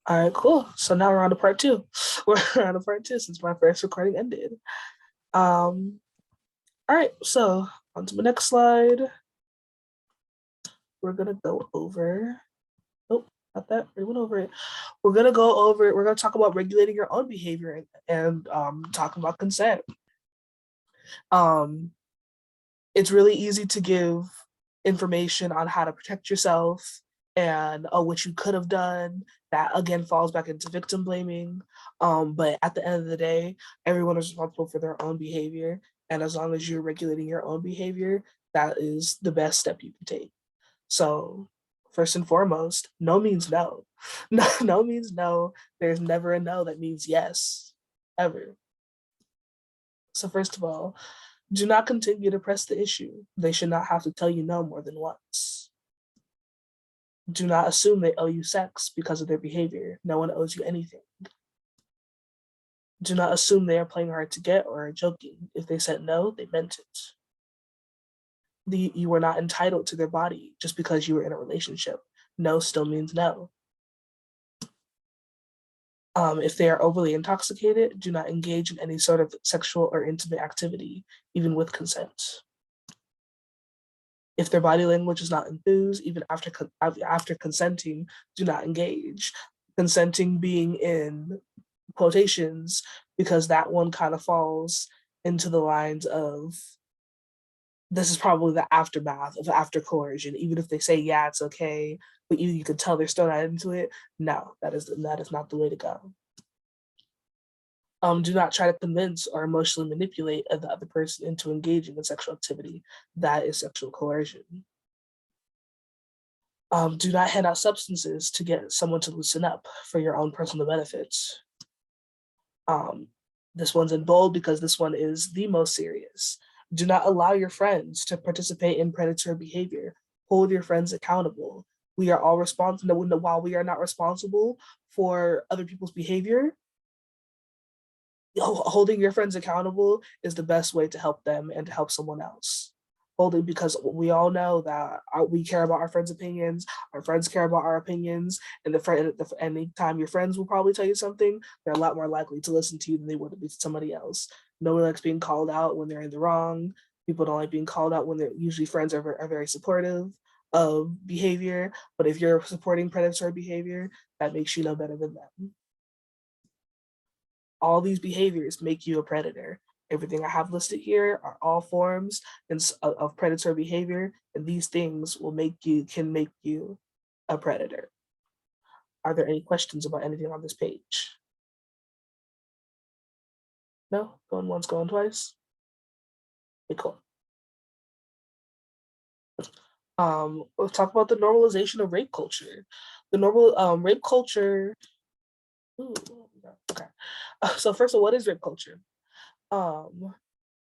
All right, cool. So now we're on to part two. We're on to part two since my first recording ended. Um, all right, so on to the next slide. We're gonna go over. Oh, not that. We went over it. We're gonna go over. We're gonna talk about regulating your own behavior and talking about consent. Um, it's really easy to give information on how to protect yourself and what you could have done. That again falls back into victim blaming. But at the end of the day, everyone is responsible for their own behavior. And as long as you're regulating your own behavior, that is the best step you can take. So, first and foremost, no means no. No, no means no. There's never a no that means yes, ever. So, first of all, do not continue to press the issue. They should not have to tell you no more than once. Do not assume they owe you sex because of their behavior. No one owes you anything. Do not assume they are playing hard to get or are joking. If they said no, they meant it. You were not entitled to their body just because you were in a relationship. No still means no. If they are overly intoxicated, do not engage in any sort of sexual or intimate activity, even with consent. If their body language is not enthused, even after consenting, do not engage. Consenting being in quotations because that one kind of falls into the lines of this is probably the aftermath of after coercion. Even if they say yeah, it's okay, but you can tell they're still not into it. No, that is not the way to go. Do not try to convince or emotionally manipulate the other person into engaging in sexual activity. That is sexual coercion. Do not hand out substances to get someone to loosen up for your own personal benefits. Um, this one's in bold because this one is the most serious. Do not allow your friends to participate in predatory behavior. Hold your friends accountable. We are all responsible. While we are not responsible for other people's behavior, holding your friends accountable is the best way to help them and to help someone else. Holding, because we all know that we care about our friends' opinions, our friends care about our opinions, and anytime your friends will probably tell you something, they're a lot more likely to listen to you than they would to be somebody else. No one likes being called out when they're in the wrong. People don't like being called out when they're usually friends are very supportive of behavior. But if you're supporting predatory behavior, that makes you no better than them. All these behaviors make you a predator. Everything I have listed here are all forms of predatory behavior, and these things can make you a predator. Are there any questions about anything on this page? No? Going once, going twice? Okay, cool. Let's talk about the normalization of rape culture. The normal rape culture. Ooh, okay. So first of all, what is rape culture? Um,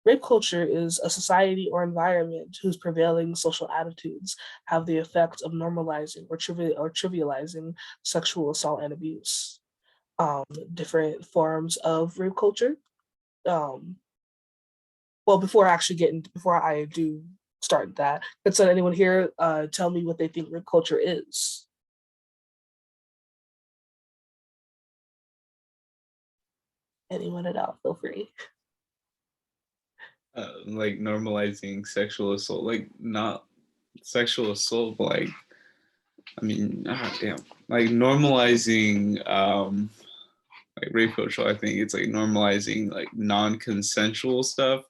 Rape culture is a society or environment whose prevailing social attitudes have the effect of normalizing or trivializing sexual assault and abuse. Different forms of rape culture. Um, well, before I do start that, could anyone here tell me what they think rape culture is? Anyone at all? Feel free. Like normalizing sexual assault, like not sexual assault, but like damn, like normalizing like rape culture. I think it's like normalizing like non-consensual stuff,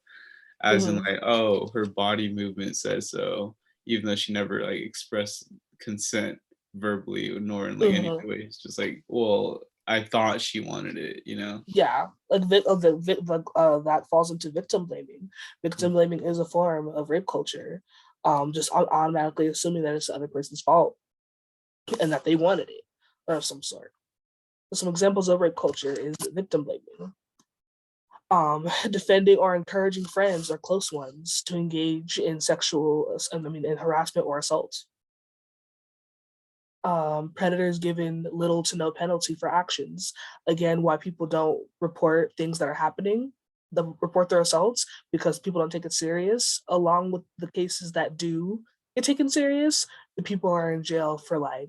as in Mm-hmm. like, oh, her body movement says so, even though she never like expressed consent verbally nor in like any Mm-hmm. way. It's just like, well, I thought she wanted it, you know. Yeah, that falls into victim blaming. Victim blaming is a form of rape culture. Just automatically assuming that it's the other person's fault and that they wanted it or of some sort. Some examples of rape culture is victim blaming. Defending or encouraging friends or close ones to engage in in harassment or assault. Predators given little to no penalty for actions. Again, why people don't report things that are happening, report their assaults, because people don't take it serious. Along with the cases that do get taken serious, the people are in jail for like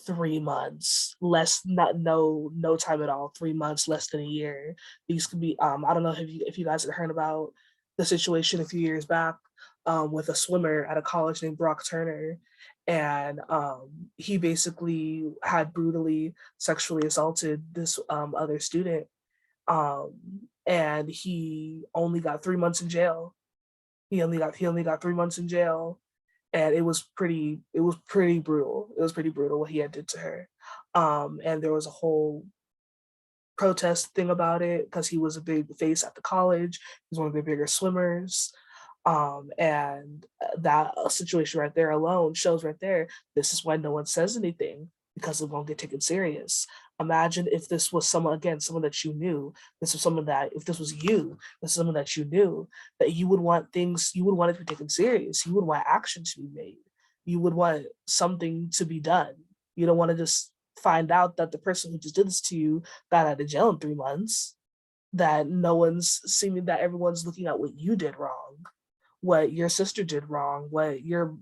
3 months, less, not, no time at all, 3 months, less than a year. These could be, I don't know if you guys had heard about the situation a few years back, with a swimmer at a college named Brock Turner. And he basically had brutally sexually assaulted this other student. And he only got 3 months in jail. He only got 3 months in jail, and it was pretty brutal. It was pretty brutal what he had did to her. And there was a whole protest thing about it because he was a big face at the college. He's one of the bigger swimmers. And that situation right there alone shows right there, this is why no one says anything, because it won't get taken serious. Imagine if this was someone, again, someone that you knew. This was someone that, if this was you, this is someone that you knew, that you would want things, you would want it to be taken serious. You would want action to be made. You would want something to be done. You don't want to just find out that the person who just did this to you got out of jail in 3 months, that no one's seeming, that everyone's looking at what you did wrong, what your sister did wrong, what your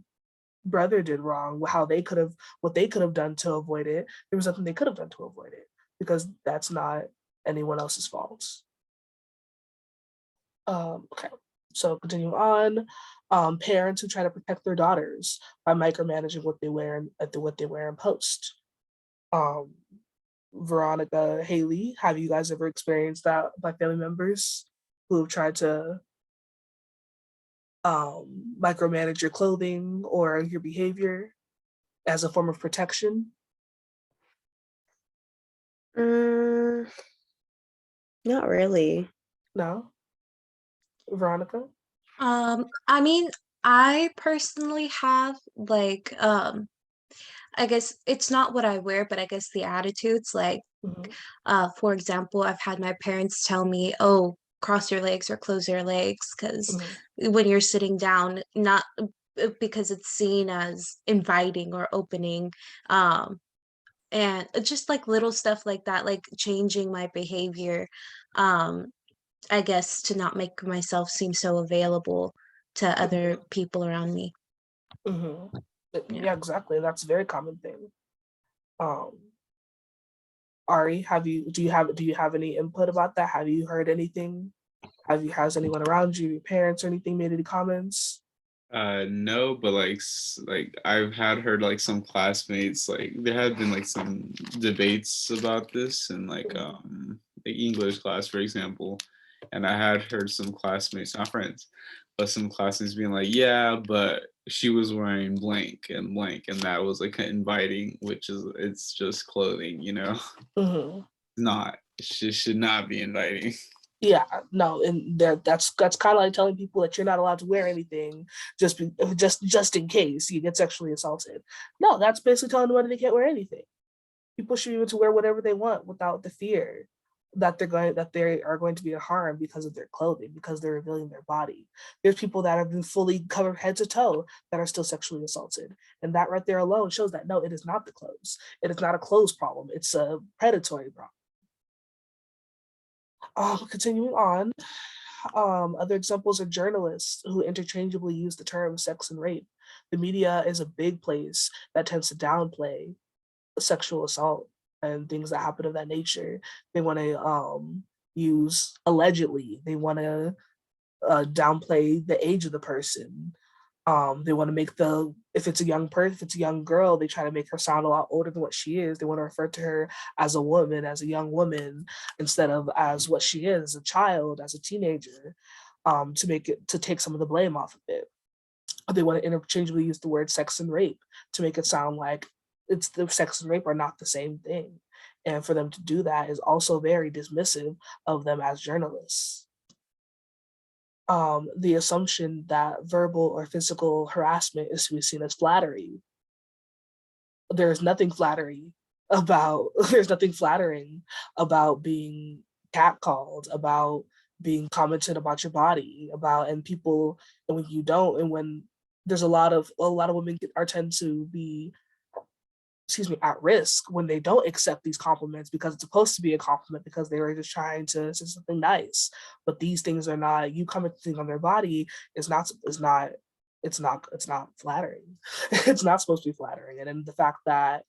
brother did wrong, how they could have, what they could have done to avoid it. There was nothing they could have done to avoid it, because that's not anyone else's fault. Okay, so continuing on, parents who try to protect their daughters by micromanaging what they wear and what they wear and post. Um, Veronica, Haley, have you guys ever experienced that by family members who have tried to micromanage your clothing or your behavior as a form of protection? Mm, not really. No? Veronica? I mean, I personally have like I guess it's not what I wear, but I guess the attitudes like Mhm, for example, I've had my parents tell me, "Oh, cross your legs or close your legs," because mhm, when you're sitting down, not because it's seen as inviting or opening, um, and just like little stuff like that, like changing my behavior, um, I guess to not make myself seem so available to other mhm, people around me. mhm. Yeah. Yeah, exactly. That's a very common thing. Um, Ari, do you have any input about that? Have you heard anything? Has anyone around you, your parents or anything, made any comments? No, but like like I've had heard like some classmates, like there have been like some debates about this in Mhm, like English class, for example, and I had heard some classmates, not friends, but some classmates being like, yeah, but she was wearing blank, and that was like inviting, which is it's just clothing, you know, mhm. not should not be inviting. Yeah, no, and that's kind of like telling people that you're not allowed to wear anything just in case you get sexually assaulted. No, that's basically telling them they can't wear anything. People should be able to wear whatever they want without the fear that they are going to be harmed because of their clothing, because they're revealing their body. There's people that have been fully covered head to toe that are still sexually assaulted, and that right there alone shows that no, it is not the clothes. It is not a clothes problem. It's a predatory problem. Continuing on, other examples are journalists who interchangeably use the term sex and rape. The media is a big place that tends to downplay sexual assault and things that happen of that nature. They want to use allegedly. They want to downplay the age of the person. They want to make the if it's a young person, if it's a young girl, they try to make her sound a lot older than what she is. They want to refer to her as a woman, as a young woman, instead of as what she is, as a child, as a teenager, to take some of the blame off of it. They want to interchangeably use the word sex and rape to make it sound like it's the sex and rape are not the same thing. And for them to do that is also very dismissive of them as journalists. The assumption that verbal or physical harassment is to be seen as flattery. There's nothing flattery there's nothing flattering about being catcalled, about being commented about your body, about and people and when you don't and when there's a lot of women are tend to be at risk when they don't accept these compliments because it's supposed to be a compliment because they were just trying to say something nice. But these things are not you commenting on their body is not flattering. It's not supposed to be flattering. And then the fact that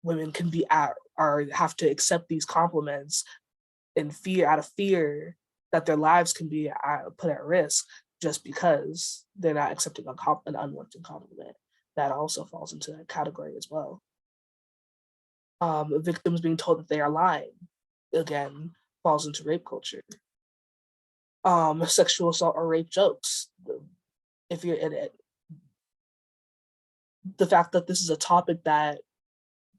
women can be at or have to accept these compliments in fear, out of fear that their lives can be put at risk just because they're not accepting an unwanted compliment. That also falls into that category as well. Victims being told that they are lying, again, falls into rape culture. Sexual assault or rape jokes. If you're in it, the fact that this is a topic that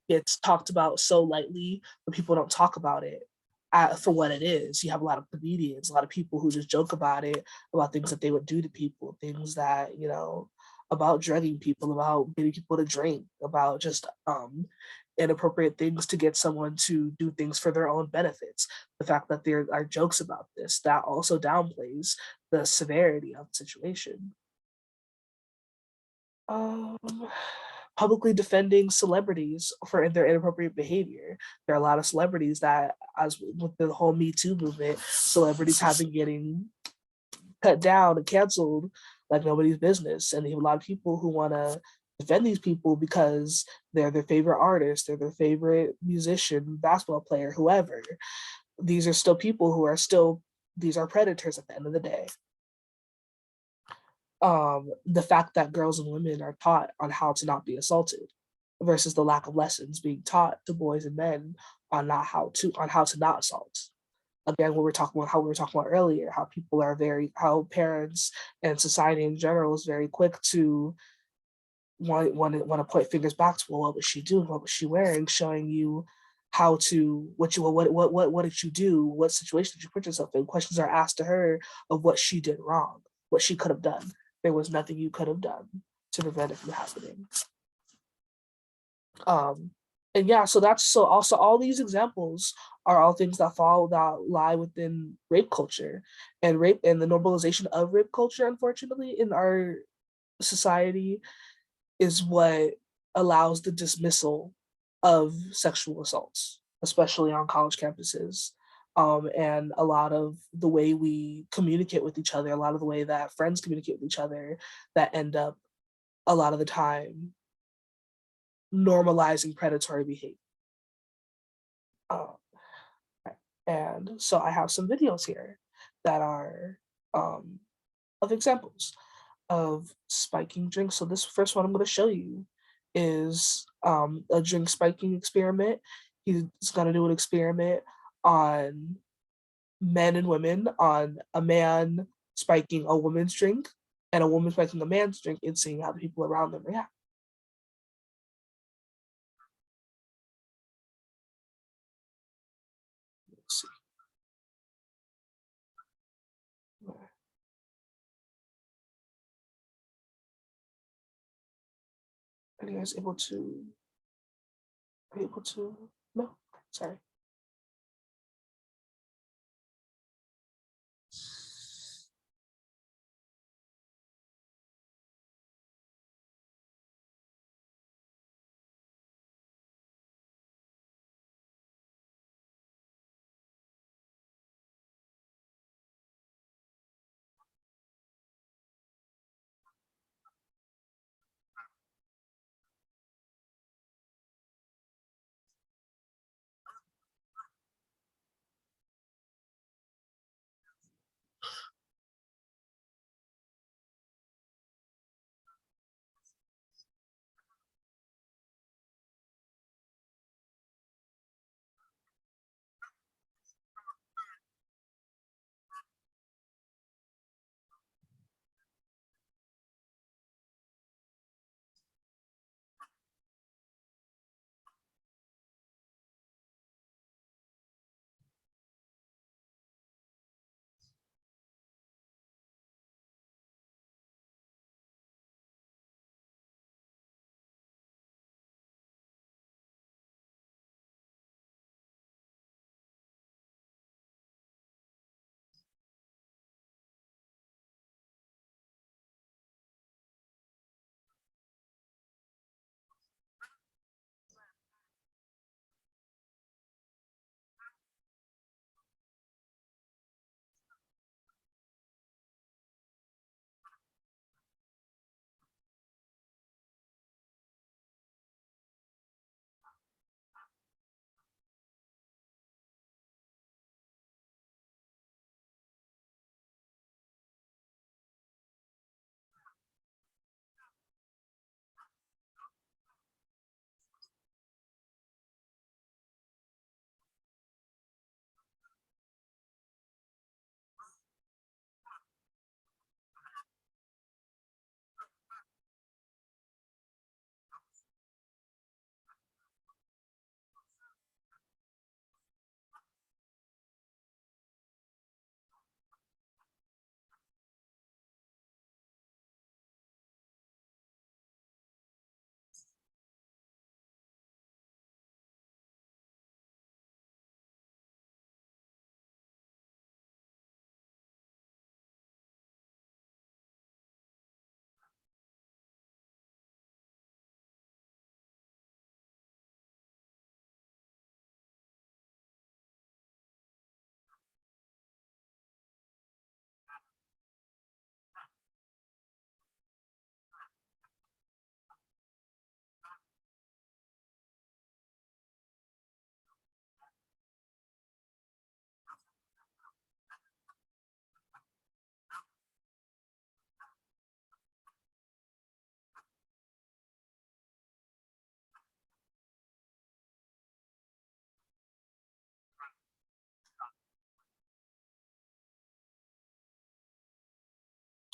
gets talked about so lightly, but people don't talk about it for what it is. You have a lot of comedians, a lot of people who just joke about it, about things that they would do to people, things that, you know, about drugging people, about getting people to drink, about just inappropriate things to get someone to do things for their own benefits. The fact that there are jokes about this, that also downplays the severity of the situation. Um, Publicly defending celebrities for their inappropriate behavior. There are a lot of celebrities that, as with the whole Me Too movement, celebrities have been getting cut down and canceled like nobody's business. And you have a lot of people who want to defend these people because they're their favorite artist, they're their favorite musician, basketball player, whoever. These are still people who are still, these are predators at the end of the day. The fact that girls and women are taught on how to not be assaulted versus the lack of lessons being taught to boys and men on how to not assault. Again, what we're talking about, how we were talking about earlier, how parents and society in general is very quick to want to point fingers back to, well, what was she doing? What was she wearing? Showing you how to what did you do? What situation did you put yourself in? Questions are asked to her of what she did wrong, what she could have done. There was nothing you could have done to prevent it from happening. And yeah, so also all these examples are all things that lie within rape culture, and the normalization of rape culture, unfortunately, in our society is what allows the dismissal of sexual assaults, especially on college campuses. And a lot of the way we communicate with each other, a lot of the way that friends communicate with each other, that end up a lot of the time normalizing predatory behavior. And so I have some videos here that are of examples of spiking drinks. So this first one I'm going to show you is a drink spiking experiment. He's going to do an experiment on men and women, on a man spiking a woman's drink and a woman spiking a man's drink, and seeing how the people around them react. Let's see. Are you guys able to? Are you able to? No, sorry.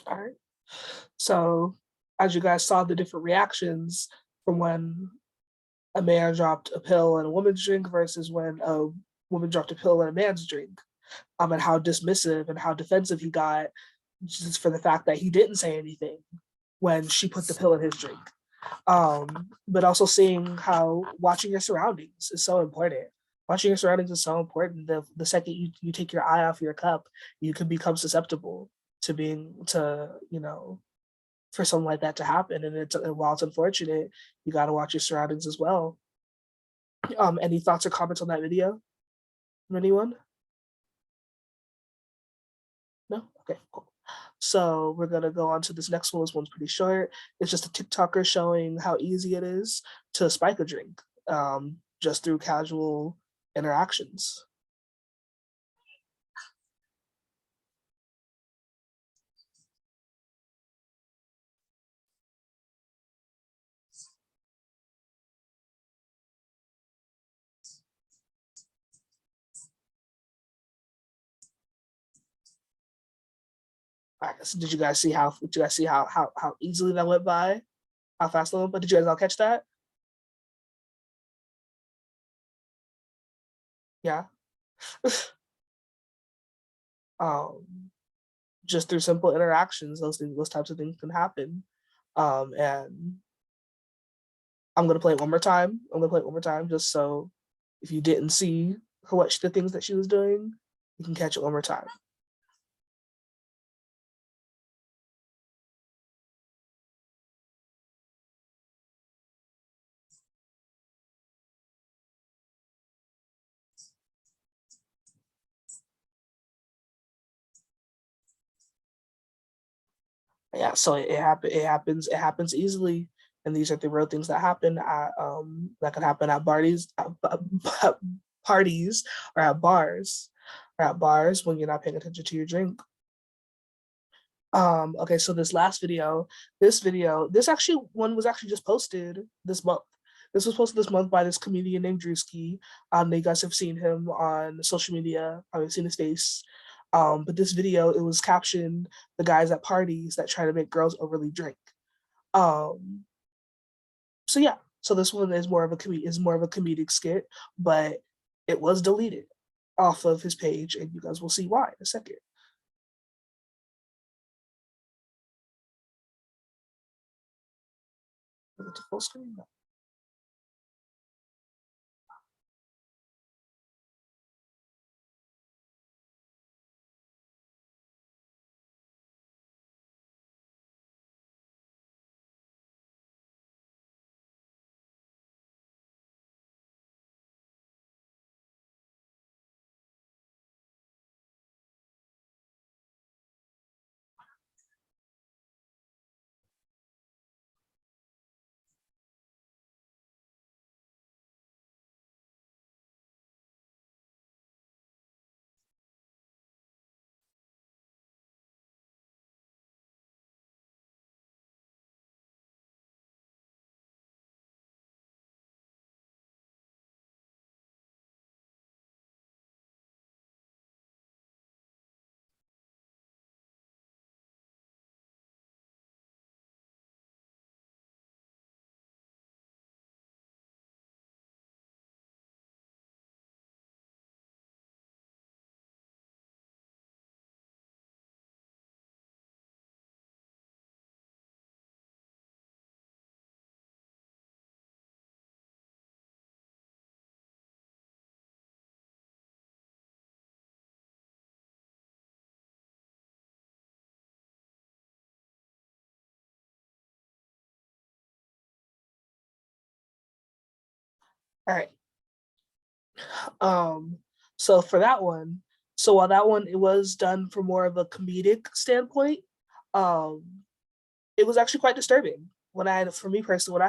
All right. So as you guys saw the different reactions from when a man dropped a pill in a woman's drink versus when a woman dropped a pill in a man's drink, and how dismissive and how defensive he got just for the fact that he didn't say anything when she put the pill in his drink. But also seeing how watching your surroundings is so important. Watching your surroundings is so important. The second you take your eye off your cup, you can become susceptible to for something like that to happen. And while it's unfortunate, you got to watch your surroundings as well. Any thoughts or comments on that video from anyone? No? Okay, cool. So we're gonna go on to this next one. This one's pretty short. It's just a TikToker showing how easy it is to spike a drink just through casual interactions. All right, so did you guys see how easily that went by? How fast that went by? Did you guys all catch that? Yeah. um, just through simple interactions, those types of things can happen. And I'm gonna play it one more time. I'm gonna play it one more time just so if you didn't see the things that she was doing, you can catch it one more time. Yeah, so it happens easily, and these are the real things that happen at that can happen at parties or at bars when you're not paying attention to your drink. Okay, so this actually one was actually just posted this month. This was posted this month by this comedian named Drewski. You guys have seen him on social media, probably seen his face. But this video, it was captioned "the guys at parties that try to make girls overly drink." Um, so yeah, so this one is more of a comedic skit, but it was deleted off of his page, and you guys will see why in a second. Bring it to full screen. All right. Um, so for that one, so while that one it was done from more of a comedic standpoint, um, it was actually quite disturbing for me personally, when I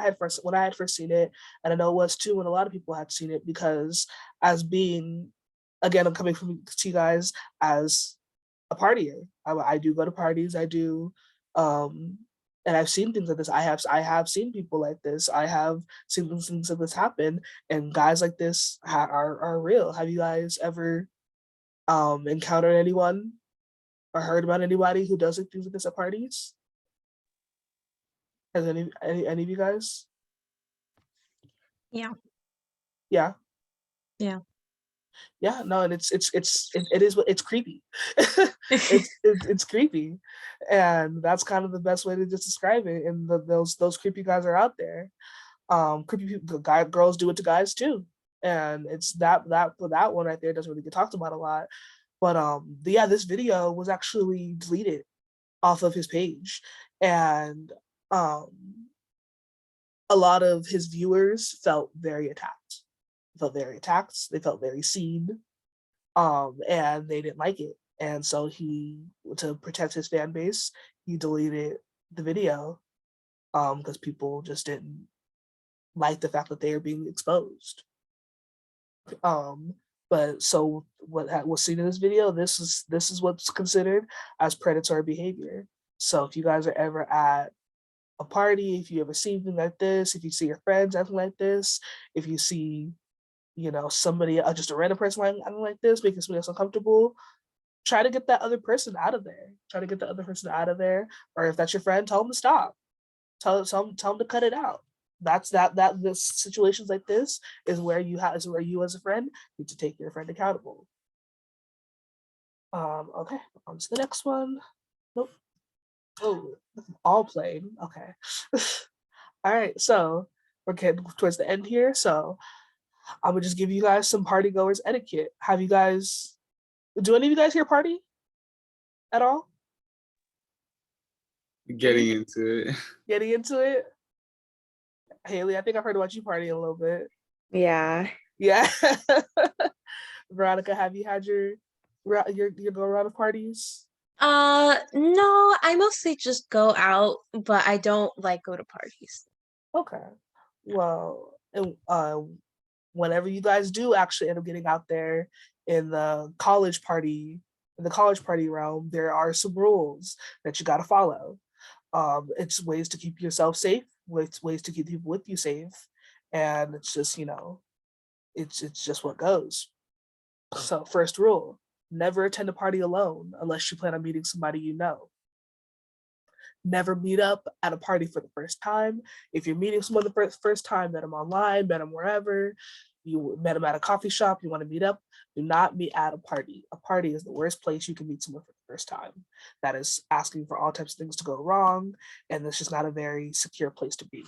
had first seen it, and I know it was too when a lot of people had seen it, because as being, again, I'm coming from to you guys as a partier. I do go to parties. I do, and I've seen things like this. I have seen people like this. I have seen things like this happen, and guys like this are real. Have you guys ever encountered anyone or heard about anybody who does things like this at parties? Has any of you guys? Yeah. Yeah. Yeah. Yeah, no, and it is it's creepy. It's creepy, and that's kind of the best way to just describe it. And those creepy guys are out there. Creepy people, girls do it to guys too, and it's that one right there doesn't really get talked about a lot. But yeah, this video was actually deleted off of his page, and um, a lot of his viewers felt very attacked. They felt very seen, and they didn't like it. And so he, to protect his fan base, he deleted the video, because people just didn't like the fact that they are being exposed. But so what was seen in this video, this is what's considered as predatory behavior. So if you guys are ever at a party, if you ever see anything like this, if you see your friends acting like this, if you see, you know, somebody, just a random person acting like this, making somebody else uncomfortable, try to get that other person out of there. Try to get the other person out of there. Or if that's your friend, tell them to stop. Tell them to cut it out. That's the situations like this is where you as a friend need to take your friend accountable. Okay, on to the next one. Nope. Oh, all playing. Okay. All right, so we're getting towards the end here. So I'm gonna just give you guys some party goers etiquette. Do any of you guys here party at all? Getting into it. Getting into it? Haley, I think I've heard about you partying a little bit. Yeah. Yeah. Veronica, have you had your go around of parties? No, I mostly just go out, but I don't like go to parties. Okay. Well, whenever you guys do actually end up getting out there in the college party realm, there are some rules that you got to follow. It's ways to keep yourself safe, ways to keep people with you safe, and it's just, you know, it's just what goes. So first rule: never attend a party alone unless you plan on meeting somebody you know. Never meet up at a party for the first time. If you're meeting someone the first time, met them online, met them wherever, you met them at a coffee shop, you want to meet up, do not meet at a party. A party is the worst place you can meet someone for the first time. That is asking for all types of things to go wrong, and it's just not a very secure place to be.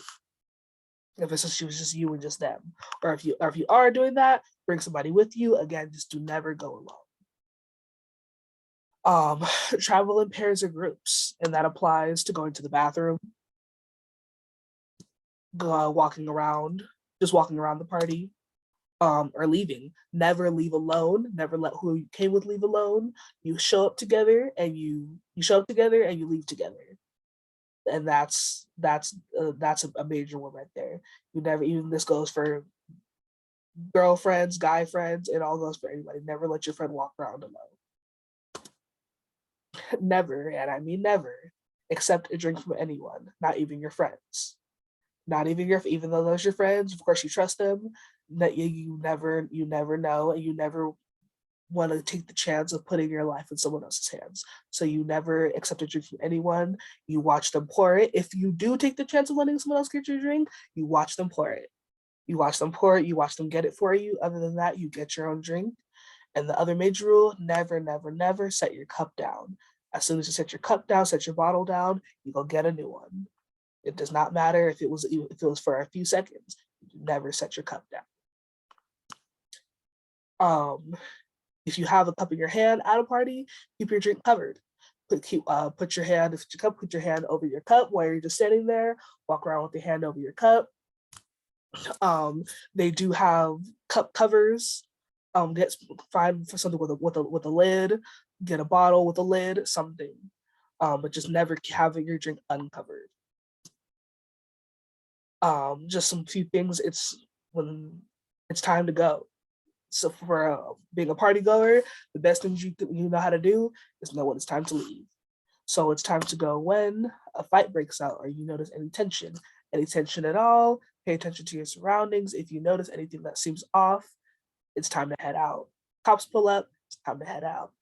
If it's just you and just them, or if you are doing that, bring somebody with you. Again, just do never go alone. Travel in pairs or groups, and that applies to going to the bathroom, walking around the party, or leaving. Never leave alone. Never let who you came with leave alone. You show up together and you leave together. And that's a major one right there. You never, even this goes for girlfriends, guy friends, it all goes for anybody. Never let your friend walk around alone. Never, and I mean never, accept a drink from anyone, not even your friends. Not even even though those are your friends, of course you trust them, that you never know, and you never want to take the chance of putting your life in someone else's hands. So you never accept a drink from anyone. You watch them pour it. If you do take the chance of letting someone else get your drink, you watch them pour it. You watch them pour it, you watch them get it for you. Other than that, you get your own drink. And the other major rule: never, never, never set your cup down. As soon as you set your cup down, set your bottle down, you go get a new one. It does not matter if it was for a few seconds. You never set your cup down. If you have a cup in your hand at a party, keep your drink covered. Put your hand over your cup while you're just standing there. Walk around with your hand over your cup. They do have cup covers. Find for something with a lid. Get a bottle with a lid, something. But just never having your drink uncovered. Just some few things. It's when it's time to go. So for being a party goer, the best things you know how to do is know when it's time to leave. So it's time to go when a fight breaks out, or you notice any tension at all. Pay attention to your surroundings. If you notice anything that seems off, it's time to head out. Cops pull up, it's time to head out.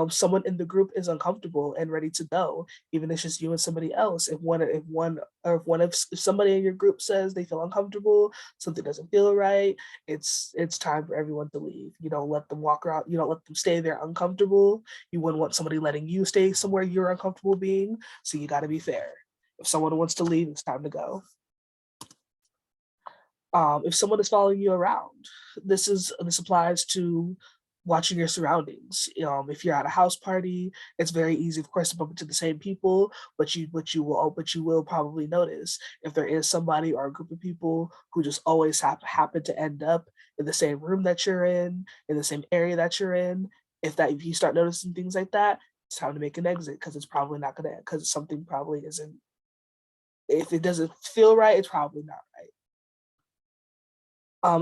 someone in the group is uncomfortable and ready to go, even if it's just you and somebody else. If somebody in your group says they feel uncomfortable, something doesn't feel right, it's time for everyone to leave. You don't let them walk around. You don't let them stay there uncomfortable. You wouldn't want somebody letting you stay somewhere you're uncomfortable being. So you got to be fair. If someone wants to leave, it's time to go. If someone is following you around, this applies to watching your surroundings. If you're at a house party, it's very easy, of course, to bump into the same people, but you will probably notice if there is somebody or a group of people who just always happen to end up in the same room that you're in the same area that you're in. If you start noticing things like that, it's time to make an exit, because it's probably not gonna, because something probably isn't. If it doesn't feel right, it's probably not right.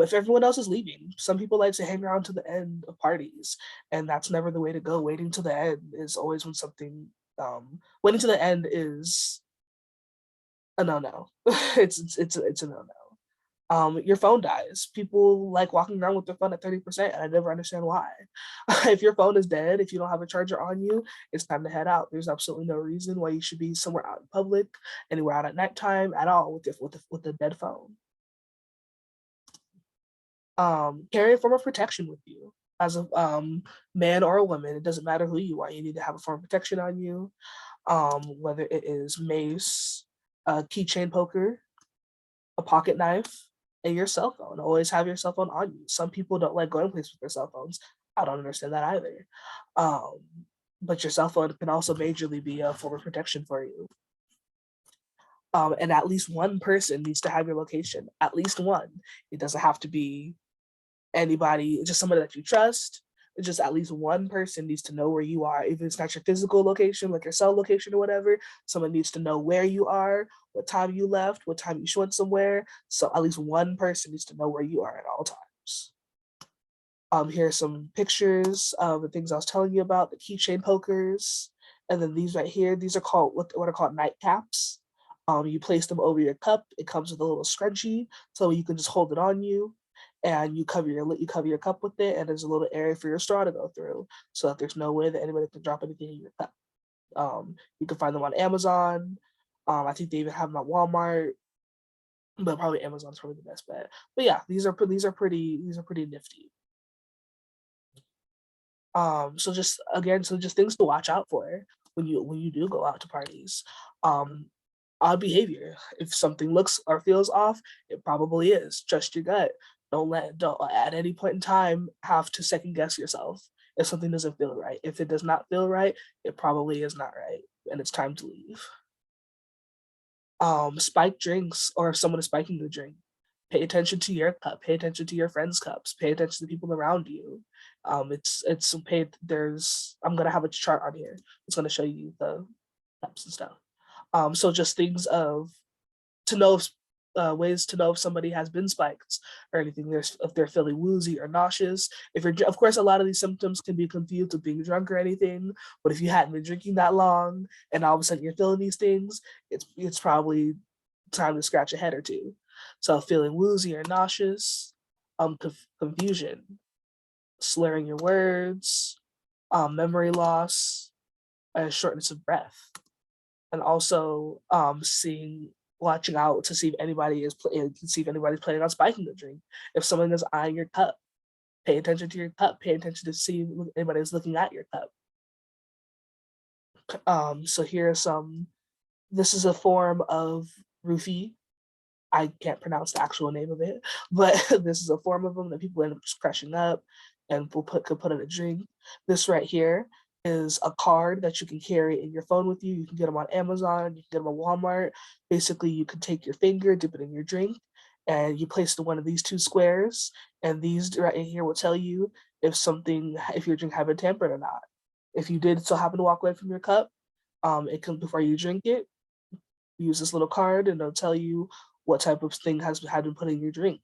If everyone else is leaving, some people like to hang around to the end of parties, and that's never the way to go. Waiting to the end is always when something. Waiting to the end is a no-no. it's a no-no. Your phone dies. People like walking around with their phone at 30%, and I never understand why. If your phone is dead, if you don't have a charger on you, it's time to head out. There's absolutely no reason why you should be somewhere out in public, anywhere out at nighttime at all with a dead phone. Carry a form of protection with you as a man or a woman. It doesn't matter who you are. You need to have a form of protection on you, whether it is mace, a keychain poker, a pocket knife, and your cell phone. Always have your cell phone on you. Some people don't like going places with their cell phones. I don't understand that either. But your cell phone can also majorly be a form of protection for you. And at least one person needs to have your location. At least one. It doesn't have to be anybody, just somebody that you trust. Just at least one person needs to know where you are. If it's not your physical location, like your cell location or whatever, someone needs to know where you are, what time you left, what time you went somewhere. So at least one person needs to know where you are at all times. Here are some pictures of the things I was telling you about, the keychain pokers. And then these right here, these are called what are called nightcaps. You place them over your cup. It comes with a little scrunchie, so you can just hold it on you, and you cover your cup with it, and there's a little area for your straw to go through, so that there's no way that anybody can drop anything in your cup. You can find them on Amazon. I think they even have them at Walmart, but probably Amazon's probably the best bet. But yeah, these are pretty nifty. So just things to watch out for when you do go out to parties. Odd behavior. If something looks or feels off, it probably is. Trust your gut. Don't at any point in time have to second guess yourself if something doesn't feel right. If it does not feel right, it probably is not right, and it's time to leave. Spiked drinks, or if someone is spiking the drink, pay attention to your cup, pay attention to your friends' cups, pay attention to the people around you. I'm gonna have a chart on here. It's gonna show you the cups and stuff. So just things ways to know if somebody has been spiked or anything. If they're feeling woozy or nauseous. Of course, a lot of these symptoms can be confused with being drunk or anything. But if you hadn't been drinking that long and all of a sudden you're feeling these things, it's probably time to scratch a head or two. So feeling woozy or nauseous, confusion, slurring your words, memory loss, and shortness of breath. And also watching out to see if anybody's planning on spiking the drink. If someone is eyeing your cup, pay attention to your cup. Pay attention to see if anybody is looking at your cup. So here are some. This is a form of roofie. I can't pronounce the actual name of it, but this is a form of them that people end up just crushing up and could put in a drink. This right here is a card that you can carry in your phone with you. You can get them on Amazon, you can get them on Walmart. Basically, you can take your finger, dip it in your drink, and you place one of these two squares, and these right in here will tell you if your drink had been tampered or not. If you did so happen to walk away from your cup, before you drink it, use this little card and it'll tell you what type of thing had been put in your drink.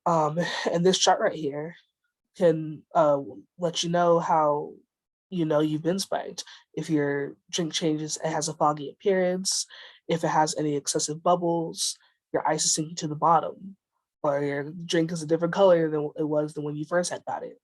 And this chart right here can let you know how you've been spiked. If your drink changes, it has a foggy appearance, if it has any excessive bubbles, your ice is sinking to the bottom, or your drink is a different color than it was when you first had got it.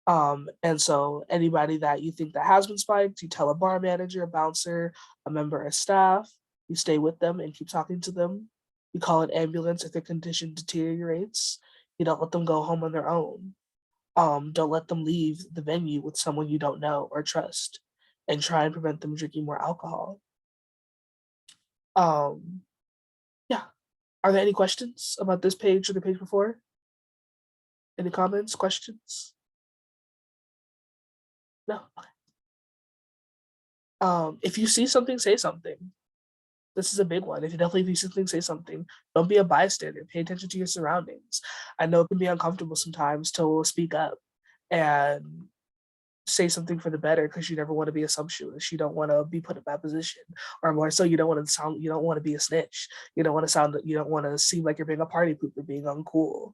And so anybody that you think that has been spiked, you tell a bar manager, a bouncer, a member of staff, you stay with them and keep talking to them. You call an ambulance if their condition deteriorates. You don't let them go home on their own. Don't let them leave the venue with someone you don't know or trust, and try and prevent them drinking more alcohol. Yeah. Are there any questions about this page or the page before? Any comments, questions? No. Okay. If you see something, say something. This is a big one. If you see something, say something. Don't be a bystander. Pay attention to your surroundings. I know it can be uncomfortable sometimes to speak up and say something for the better, because you never want to be assumptuous. You don't want to be put in that position, or more so, you don't want to be a snitch. You don't want to seem like you're being a party pooper, being uncool.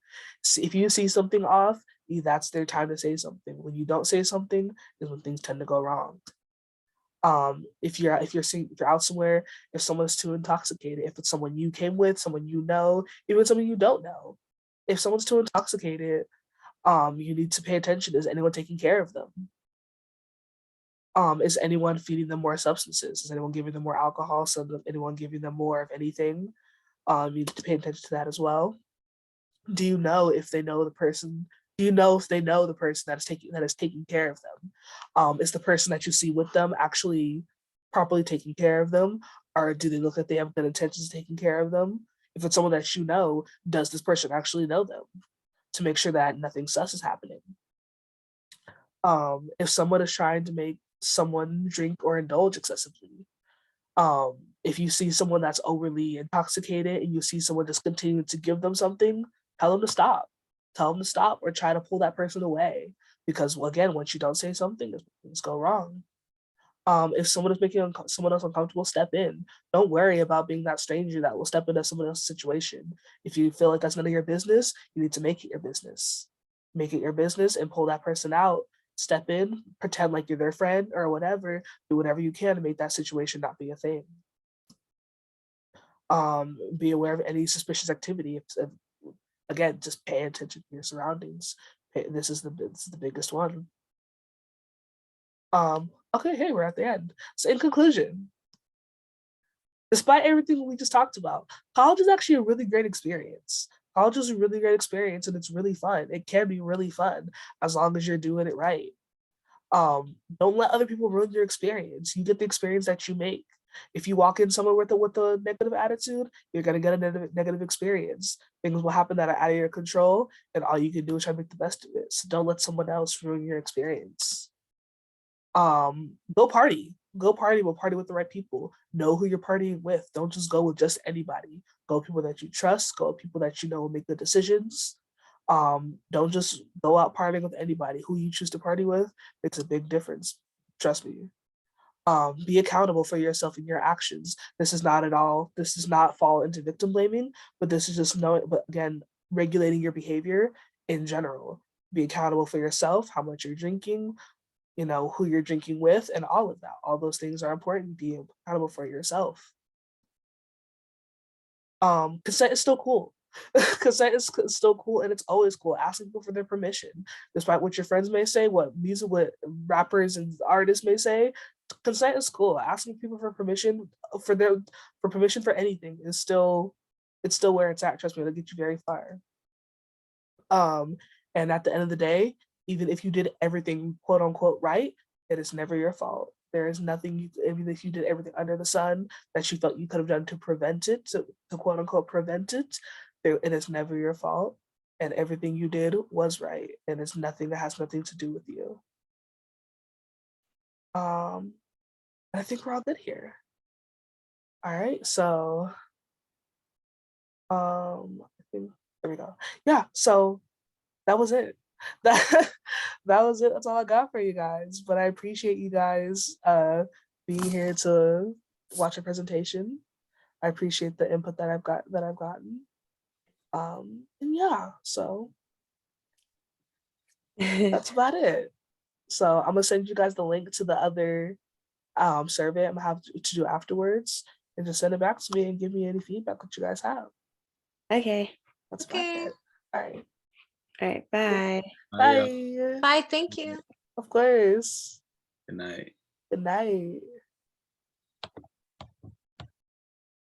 If you see something off, that's their time to say something. When you don't say something is when things tend to go wrong. If you're out somewhere, if someone's too intoxicated, if it's someone you came with, someone you know, even someone you don't know, if someone's too intoxicated, you need to pay attention. Is anyone taking care of them? Is anyone feeding them more substances? Is anyone giving them more alcohol? Anyone giving them more of anything? You need to pay attention to that as well. Do you know if they know the person? Do you know if they know the person that is taking care of them? Is the person that you see with them actually properly taking care of them, or do they look like they have good intentions of taking care of them? If it's someone that you know, does this person actually know them? To make sure that nothing sus is happening. If someone is trying to make someone drink or indulge excessively, if you see someone that's overly intoxicated and you see someone just continuing to give them something, tell them to stop. Tell them to stop, or try to pull that person away. Because again, once you don't say something, things go wrong. If someone is making someone else uncomfortable, step in. Don't worry about being that stranger that will step into someone else's situation. If you feel like that's none of your business, you need to make it your business. Make it your business and pull that person out. Step in, pretend like you're their friend or whatever. Do whatever you can to make that situation not be a thing. Be aware of any suspicious activity. Again, just pay attention to your surroundings. This is the biggest one. Okay, hey, we're at the end. So in conclusion, despite everything we just talked about, college is actually a really great experience. College is a really great experience, and it's really fun. It can be really fun as long as you're doing it right. Don't let other people ruin your experience. You get the experience that you make. If you walk in somewhere with a negative attitude, you're gonna get a negative experience. Things will happen that are out of your control, and all you can do is try to make the best of it. So don't let someone else ruin your experience. Go party, but party with the right people. Know who you're partying with. Don't just go with just anybody. Go with people that you trust. Go with people that you know will make good decisions. Don't just go out partying with anybody. Who you choose to party with makes a big difference. Trust me. Be accountable for yourself and your actions. This does not fall into victim blaming, but this is just but again, regulating your behavior in general. Be accountable for yourself, how much you're drinking, who you're drinking with, and all of that. All those things are important. Be accountable for yourself. Consent is still cool. Consent is still cool, and it's always cool. Asking people for their permission, despite what your friends may say, what rappers and artists may say. Consent is cool. Asking people for permission for anything is still where it's at. Trust me, it'll get you very far. And at the end of the day, even if you did everything quote unquote right, it is never your fault. There is nothing even if you did everything under the sun that you felt you could have done to prevent it, to quote unquote prevent it, it is never your fault. And everything you did was right. And it's nothing that has nothing to do with you. I think we're all good here. All right, so I think there we go. Yeah, so that was it. That was it. That's all I got for you guys. But I appreciate you guys being here to watch a presentation. I appreciate the input that I've gotten. And yeah, so that's about it. So I'm gonna send you guys the link to the other survey I'm gonna have to do afterwards, and just send it back to me and give me any feedback that you guys have. Okay. That's about Okay. it. All right. All right, bye. Yeah. Bye. Bye. Thank you. Of course. Good night. Good night.